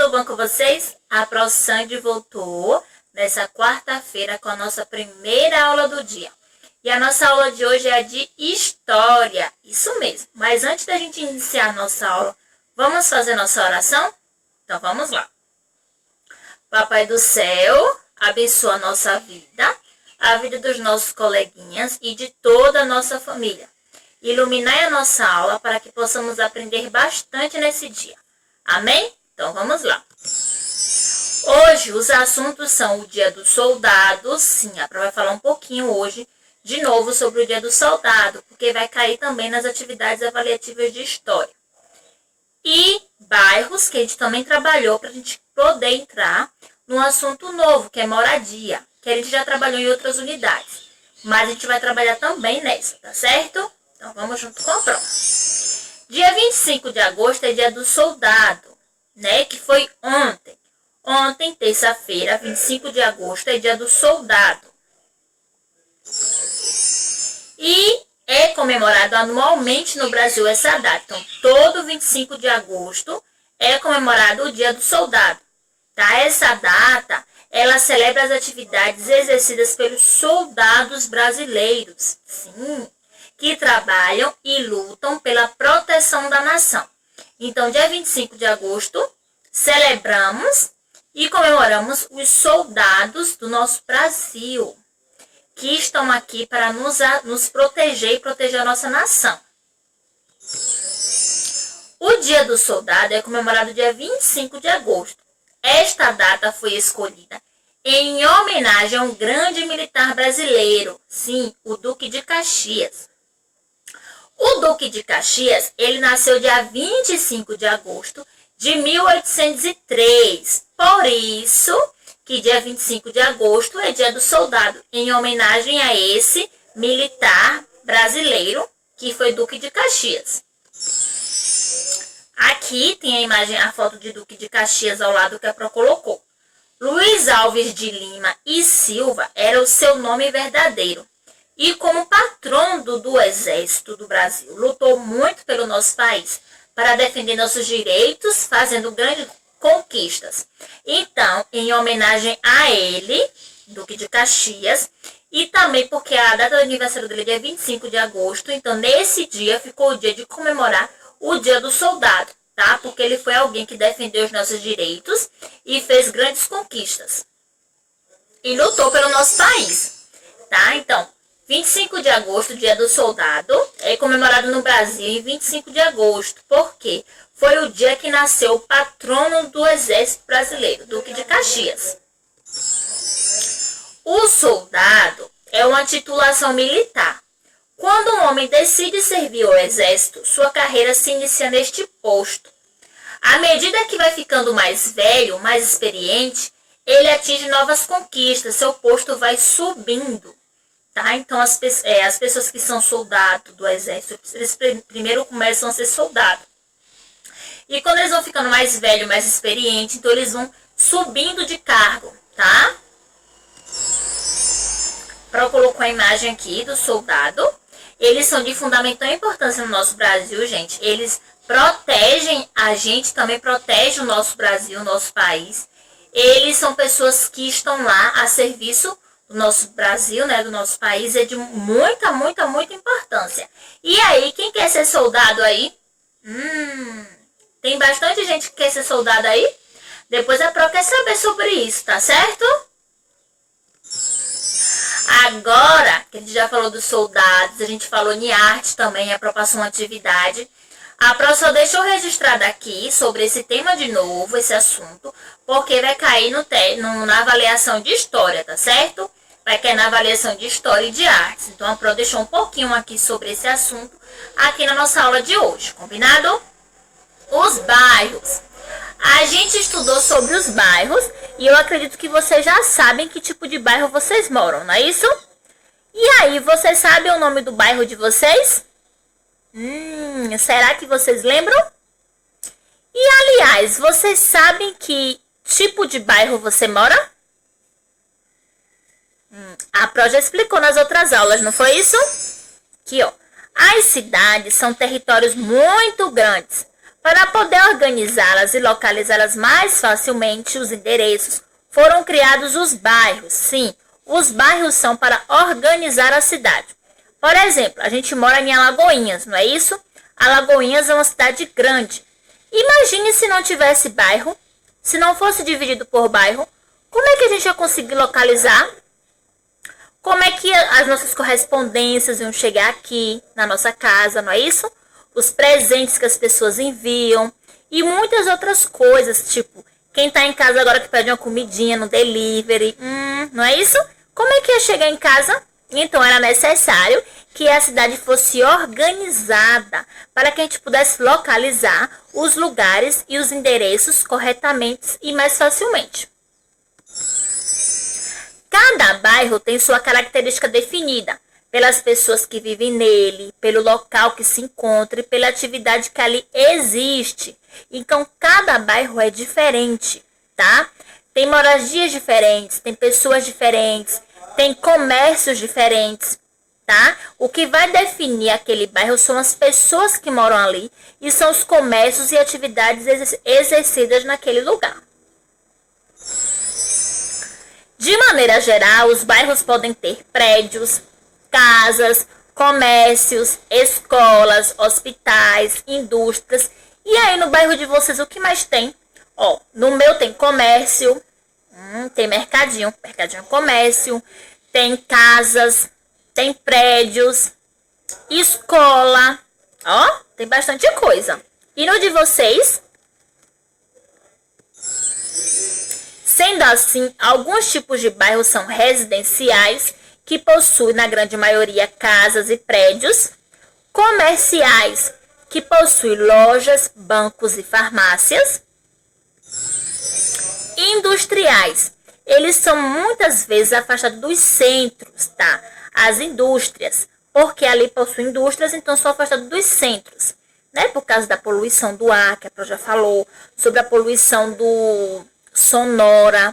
tudo bom com vocês? A Prof. Sandy voltou nessa quarta-feira com a nossa primeira aula do dia. E a nossa aula de hoje é a de História, isso mesmo. Mas antes da gente iniciar a nossa aula, vamos fazer nossa oração? Então vamos lá. Papai do céu, abençoa a nossa vida, a vida dos nossos coleguinhas e de toda a nossa família. Iluminai a nossa aula para que possamos aprender bastante nesse dia. Amém? Então vamos lá. Hoje os assuntos são o Dia do Soldado. Sim, a Pro vai falar um pouquinho hoje de novo sobre o Dia do Soldado, porque vai cair também nas atividades avaliativas de História. E bairros, que a gente também trabalhou para a gente poder entrar num assunto novo, que é moradia, que a gente já trabalhou em outras unidades. Mas a gente vai trabalhar também nessa, tá certo? Então vamos junto com a Pro. Dia 25 de agosto é Dia do Soldado, né? Que foi ontem. Ontem, terça-feira, 25 de agosto, é Dia do Soldado. E é comemorado anualmente no Brasil essa data. Então, todo 25 de agosto é comemorado o Dia do Soldado. Tá? Essa data, ela celebra as atividades exercidas pelos soldados brasileiros. Sim, que trabalham e lutam pela proteção da nação. Então, dia 25 de agosto, celebramos e comemoramos os soldados do nosso Brasil, que estão aqui para nos proteger e proteger a nossa nação. O Dia do Soldado é comemorado dia 25 de agosto. Esta data foi escolhida em homenagem a um grande militar brasileiro, sim, o Duque de Caxias. O Duque de Caxias, ele nasceu dia 25 de agosto de 1803. Por isso que dia 25 de agosto é Dia do Soldado, em homenagem a esse militar brasileiro que foi Duque de Caxias. Aqui tem a imagem, a foto de Duque de Caxias ao lado que a Pro colocou. Luiz Alves de Lima e Silva era o seu nome verdadeiro. E como patrono do Exército do Brasil, lutou muito pelo nosso país para defender nossos direitos, fazendo grandes conquistas. Então, em homenagem a ele, Duque de Caxias, e também porque a data do aniversário dele é dia 25 de agosto, então nesse dia ficou o dia de comemorar o Dia do Soldado, tá? Porque ele foi alguém que defendeu os nossos direitos e fez grandes conquistas. E lutou pelo nosso país, tá? Então, 25 de agosto, Dia do Soldado, é comemorado no Brasil em 25 de agosto, porque foi o dia que nasceu o patrono do Exército Brasileiro, Duque de Caxias. O soldado é uma titulação militar. Quando um homem decide servir ao Exército, sua carreira se inicia neste posto. À medida que vai ficando mais velho, mais experiente, ele atinge novas conquistas, seu posto vai subindo. Tá? Então, as pessoas que são soldados do Exército, eles primeiro começam a ser soldados. E quando eles vão ficando mais velhos, mais experientes, então eles vão subindo de cargo, tá? Pro colocou a imagem aqui do soldado. Eles são de fundamental importância no nosso Brasil, gente. Eles protegem a gente, também protegem o nosso Brasil, o nosso país. Eles são pessoas que estão lá a serviço do nosso Brasil, né, do nosso país, é de muita importância. E aí, quem quer ser soldado aí? Tem bastante gente que quer ser soldado aí? Depois a Pro quer saber sobre isso, tá certo? Agora, que a gente já falou dos soldados, a gente falou em arte também, a Pro passou uma atividade. A Pro só deixou registrado aqui sobre esse tema de novo, esse assunto, porque vai cair na avaliação de história, tá certo? Vai cair na avaliação de história e de artes. Então, a Pro deixou um pouquinho aqui sobre esse assunto aqui na nossa aula de hoje, combinado? Os bairros. A gente estudou sobre os bairros e eu acredito que vocês já sabem que tipo de bairro vocês moram, não é isso? E aí, vocês sabem o nome do bairro de vocês? Será que vocês lembram? E, aliás, vocês sabem que tipo de bairro você mora? A Pro já explicou nas outras aulas, não foi isso? Aqui, ó. As cidades são territórios muito grandes. Para poder organizá-las e localizá-las mais facilmente, os endereços, foram criados os bairros. Sim, os bairros são para organizar a cidade. Por exemplo, a gente mora em Alagoinhas, não é isso? Alagoinhas é uma cidade grande. Imagine se não tivesse bairro, se não fosse dividido por bairro, como é que a gente ia conseguir localizar? Como é que as nossas correspondências iam chegar aqui na nossa casa, não é isso? Os presentes que as pessoas enviam e muitas outras coisas, tipo, quem tá em casa agora que pede uma comidinha no delivery, não é isso? Como é que ia chegar em casa? Então era necessário que a cidade fosse organizada para que a gente pudesse localizar os lugares e os endereços corretamente e mais facilmente. Cada bairro tem sua característica definida pelas pessoas que vivem nele, pelo local que se encontra e pela atividade que ali existe. Então, cada bairro é diferente, tá? Tem moradias diferentes, tem pessoas diferentes, tem comércios diferentes, tá? O que vai definir aquele bairro são as pessoas que moram ali e são os comércios e atividades exercidas naquele lugar. De maneira geral, os bairros podem ter prédios, casas, comércios, escolas, hospitais, indústrias. E aí no bairro de vocês o que mais tem? Ó, no meu tem comércio, tem mercadinho comércio, tem casas, tem prédios, escola, ó, tem bastante coisa. E no de vocês? Sendo assim, alguns tipos de bairros são residenciais, que possuem, na grande maioria, casas e prédios, comerciais, que possuem lojas, bancos e farmácias, industriais, eles são muitas vezes afastados dos centros, tá? As indústrias, porque ali possuem indústrias, então são afastados dos centros, né? Por causa da poluição do ar, que a Pro já falou, sobre a poluição do sonora,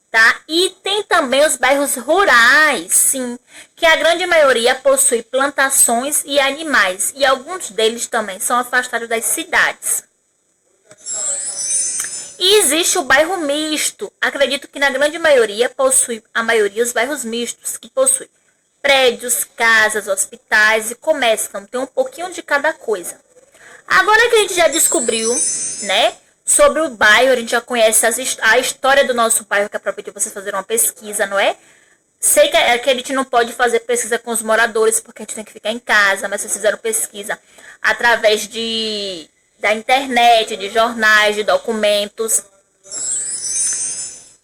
tá? E tem também os bairros rurais, sim, que a grande maioria possui plantações e animais, e alguns deles também são afastados das cidades. E existe o bairro misto. Acredito que na grande maioria possui, a maioria, os bairros mistos, que possuem prédios, casas, hospitais e comércio. Então tem um pouquinho de cada coisa. Agora que a gente já descobriu, né, sobre o bairro, a gente já conhece a história do nosso bairro, que é para pedir você fazer uma pesquisa, não é? Sei que a gente não pode fazer pesquisa com os moradores, porque a gente tem que ficar em casa, mas vocês fizeram pesquisa através da internet, de jornais, de documentos.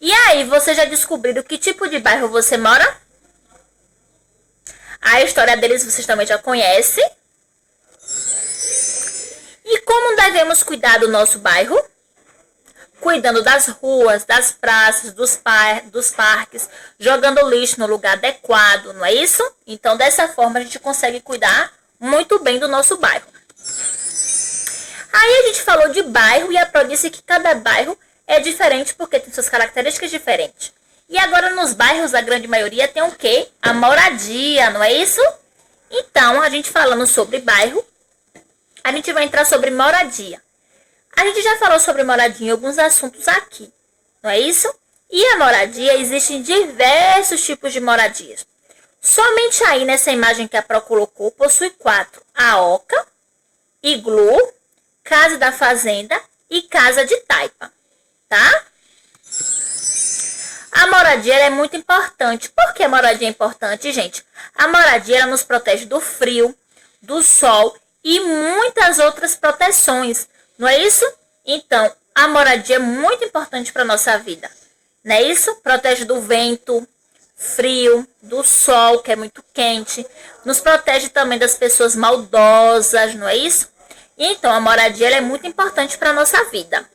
E aí, você já descobriu que tipo de bairro você mora? A história deles vocês também já conhecem. E como devemos cuidar do nosso bairro? Cuidando das ruas, das praças, dos parques, jogando lixo no lugar adequado, não é isso? Então, dessa forma, a gente consegue cuidar muito bem do nosso bairro. Aí a gente falou de bairro e a Pro disse que cada bairro é diferente porque tem suas características diferentes. E agora nos bairros, a grande maioria tem o quê? A moradia, não é isso? Então, a gente falando sobre bairro, a gente vai entrar sobre moradia. A gente já falou sobre moradia em alguns assuntos aqui, não é isso? E a moradia, existem diversos tipos de moradias. Somente aí nessa imagem que a Pro colocou, possui 4. A oca, iglu, casa da fazenda e casa de taipa, tá? A moradia é muito importante. Por que a moradia é importante, gente? A moradia ela nos protege do frio, do sol e muitas outras proteções. Não é isso? Então, a moradia é muito importante para nossa vida. Não é isso? Protege do vento, frio, do sol, que é muito quente. Nos protege também das pessoas maldosas, não é isso? Então, a moradia ela é muito importante para nossa vida.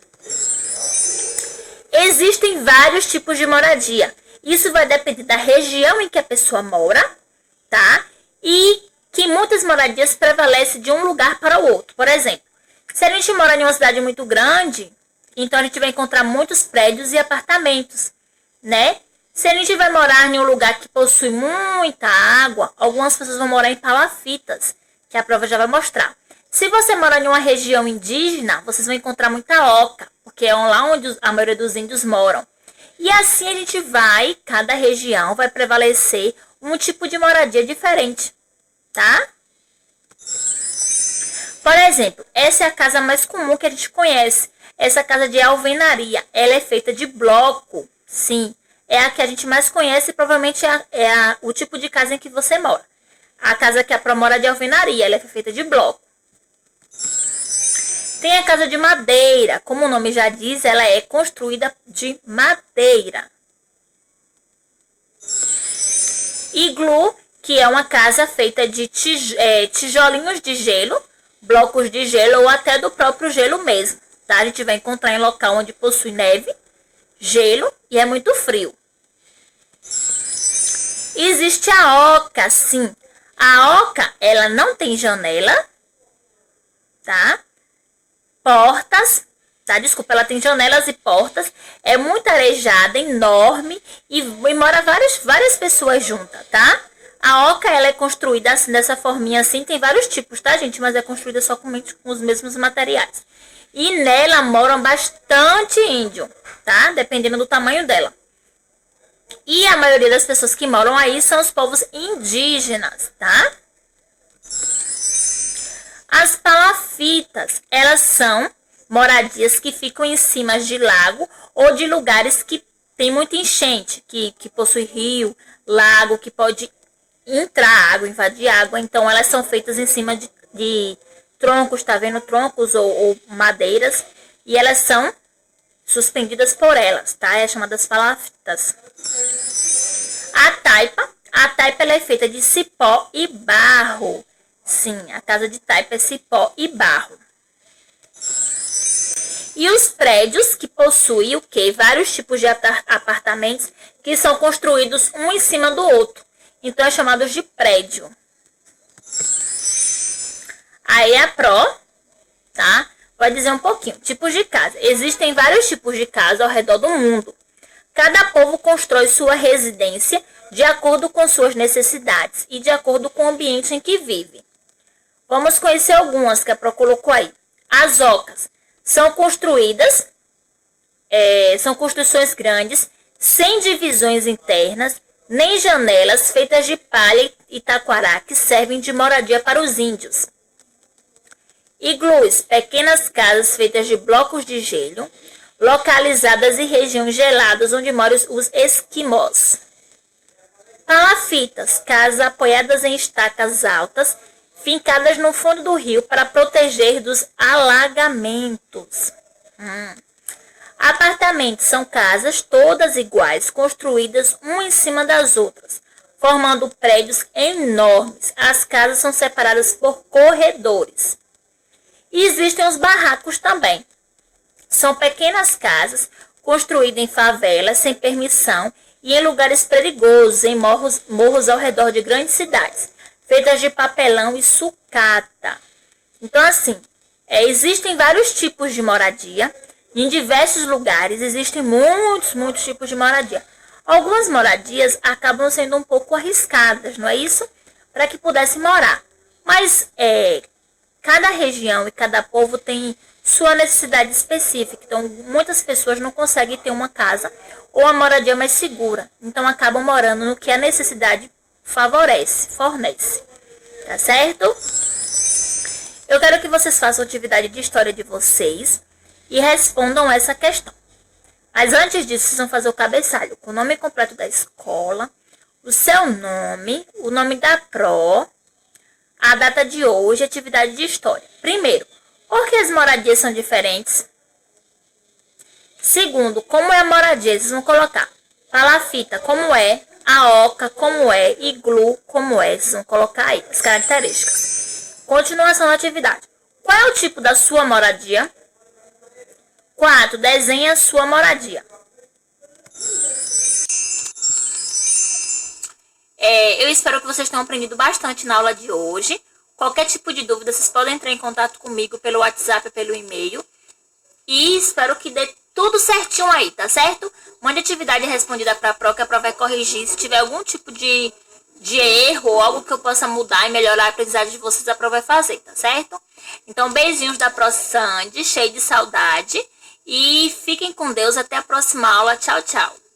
Existem vários tipos de moradia. Isso vai depender da região em que a pessoa mora, tá? E que muitas moradias prevalecem de um lugar para o outro. Por exemplo, se a gente mora em uma cidade muito grande, então a gente vai encontrar muitos prédios e apartamentos, né? Se a gente vai morar em um lugar que possui muita água, algumas pessoas vão morar em palafitas, que a prova já vai mostrar. Se você mora em uma região indígena, vocês vão encontrar muita oca, porque é lá onde a maioria dos índios moram. E assim a gente vai, cada região vai prevalecer um tipo de moradia diferente, tá? Por exemplo, essa é a casa mais comum que a gente conhece. Essa casa de alvenaria, ela é feita de bloco, sim. É a que a gente mais conhece e provavelmente o tipo de casa em que você mora. A casa que a Pro mora de alvenaria, ela é feita de bloco. Tem a casa de madeira, como o nome já diz, ela é construída de madeira. Iglu, que é uma casa feita de tijolinhos de gelo, blocos de gelo ou até do próprio gelo mesmo. Tá? A gente vai encontrar em local onde possui neve, gelo e é muito frio. Existe a oca, sim. A oca, ela não tem janela, tá? Portas, tá? Desculpa, ela tem janelas e portas. É muito arejada, enorme e mora várias pessoas juntas, tá? A oca, ela é construída assim, dessa forminha assim. Tem vários tipos, tá, gente? Mas é construída somente com os mesmos materiais. E nela moram bastante índio, tá? Dependendo do tamanho dela. E a maioria das pessoas que moram aí são os povos indígenas, tá? As palafitas, elas são moradias que ficam em cima de lago ou de lugares que tem muita enchente, que possui rio, lago, que pode entrar água, invadir água. Então, elas são feitas em cima de troncos, tá vendo? Troncos ou madeiras. E elas são suspendidas por elas, tá? É chamadas palafitas. A taipa ela é feita de cipó e barro. Sim, a casa de taipa é cipó e barro. E os prédios que possuem o quê? Vários tipos de apartamentos que são construídos um em cima do outro. Então, é chamados de prédio. Aí a Pro, tá? Vai dizer um pouquinho. Tipos de casa. Existem vários tipos de casa ao redor do mundo. Cada povo constrói sua residência de acordo com suas necessidades e de acordo com o ambiente em que vive. Vamos conhecer algumas que a Pro colocou aí. As ocas são construídas, são construções grandes, sem divisões internas, nem janelas, feitas de palha e taquará, que servem de moradia para os índios. Iglus, pequenas casas feitas de blocos de gelo, localizadas em regiões geladas onde moram os esquimós. Palafitas, casas apoiadas em estacas altas, fincadas no fundo do rio para proteger dos alagamentos. Apartamentos são casas todas iguais, construídas uma em cima das outras, formando prédios enormes. As casas são separadas por corredores. E existem os barracos também. São pequenas casas construídas em favelas sem permissão e em lugares perigosos, em morros ao redor de grandes cidades, feitas de papelão e sucata. Então, assim, existem vários tipos de moradia. Em diversos lugares existem muitos tipos de moradia. Algumas moradias acabam sendo um pouco arriscadas, não é isso? Para que pudesse morar. Mas cada região e cada povo tem sua necessidade específica. Então, muitas pessoas não conseguem ter uma casa ou uma moradia mais segura. Então, acabam morando no que a necessidade fornece. Tá certo? Eu quero que vocês façam a atividade de história de vocês e respondam essa questão. Mas antes disso, vocês vão fazer o cabeçalho com o nome completo da escola, o seu nome, o nome da Pro, a data de hoje, atividade de história. Primeiro, por que as moradias são diferentes? Segundo, como é a moradia? Vocês vão colocar palafita, como é, a oca, como é, iglu, como é. Vocês vão colocar aí as características. Continuação da atividade. Qual é o tipo da sua moradia? 4. Desenhe a sua moradia. Eu espero que vocês tenham aprendido bastante na aula de hoje. Qualquer tipo de dúvida, vocês podem entrar em contato comigo pelo WhatsApp, pelo e-mail. E espero que dê tudo certinho aí, tá certo? Mande atividade respondida para a Pro, que a Pro vai corrigir. Se tiver algum tipo de de erro ou algo que eu possa mudar e melhorar a aprendizagem de vocês, a Pro vai fazer, tá certo? Então, beijinhos da Pro Sandy, cheio de saudade. E fiquem com Deus, até a próxima aula. Tchau, tchau.